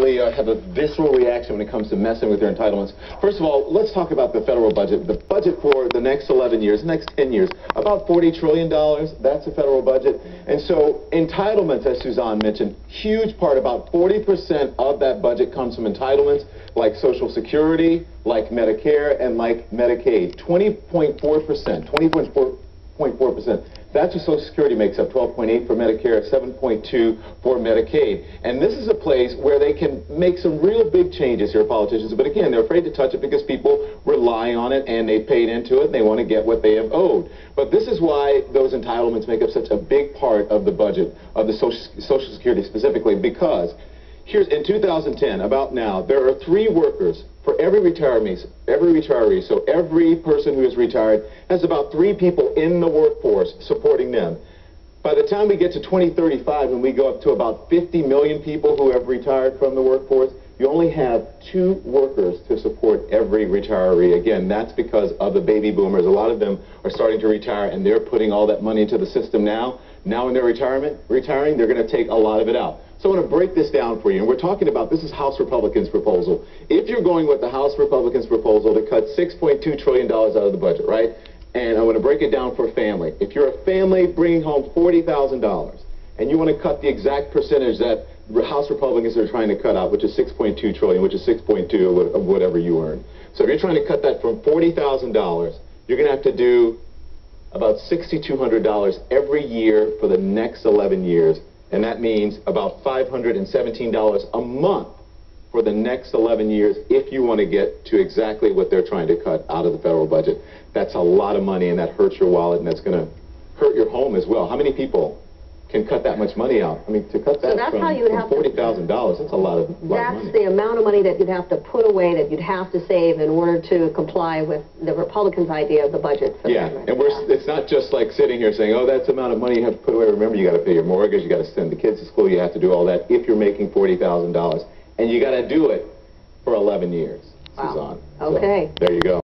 really have a visceral reaction when it comes to messing with their entitlements. First of all, let's talk about the federal budget. The budget for the next 11 years, next 10 years, about $40 trillion. That's the federal budget. And so entitlements, as Suzanne mentioned, huge part, about 40% of that budget comes from entitlements like Social Security, like Medicare, and like Medicaid. 20.4%. That's what Social Security makes up, 12.8 for Medicare, 7.2 for Medicaid. And this is a place where they can make some real big changes here, politicians. But again, they're afraid to touch it because people rely on it and they paid into it and they want to get what they have owed. But this is why those entitlements make up such a big part of the budget, of the Social Security specifically, because here's in 2010, about now, there are 3 workers for every retiree. So every person who is retired has about 3 people in the workforce supporting them. By the time we get to 2035, when we go up to about 50 million people who have retired from the workforce, you only have 2 workers to support every retiree. Again, that's because of the baby boomers. A lot of them are starting to retire, and they're putting all that money into the system now. Now in their retiring, they're going to take a lot of it out. So I want to break this down for you. And we're talking about, this is House Republicans' proposal. If you're going with the House Republicans' proposal to cut $6.2 trillion out of the budget, right? And I want to break it down for a family. If you're a family bringing home $40,000 and you want to cut the exact percentage that House Republicans are trying to cut out, which is $6.2 trillion, which is 6.2 of whatever you earn. So if you're trying to cut that from $40,000, you're going to have to do about $6,200 every year for the next 11 years. And that means about $517 a month for the next 11 years if you want to get to exactly what they're trying to cut out of the federal budget. That's a lot of money, and that hurts your wallet, and that's going to hurt your home as well. How many people can cut that much money out? I mean, to cut that from $40,000, that's a lot of money. That's the amount of money that you'd have to put away, that you'd have to save in order to comply with the Republicans' idea of the budget. Yeah, and it's not just like sitting here saying, oh, that's the amount of money you have to put away. Remember, you got to pay your mortgage, you got to send the kids to school, you have to do all that if you're making $40,000. And you got to do it for 11 years, Suzanne. Okay. So, there you go.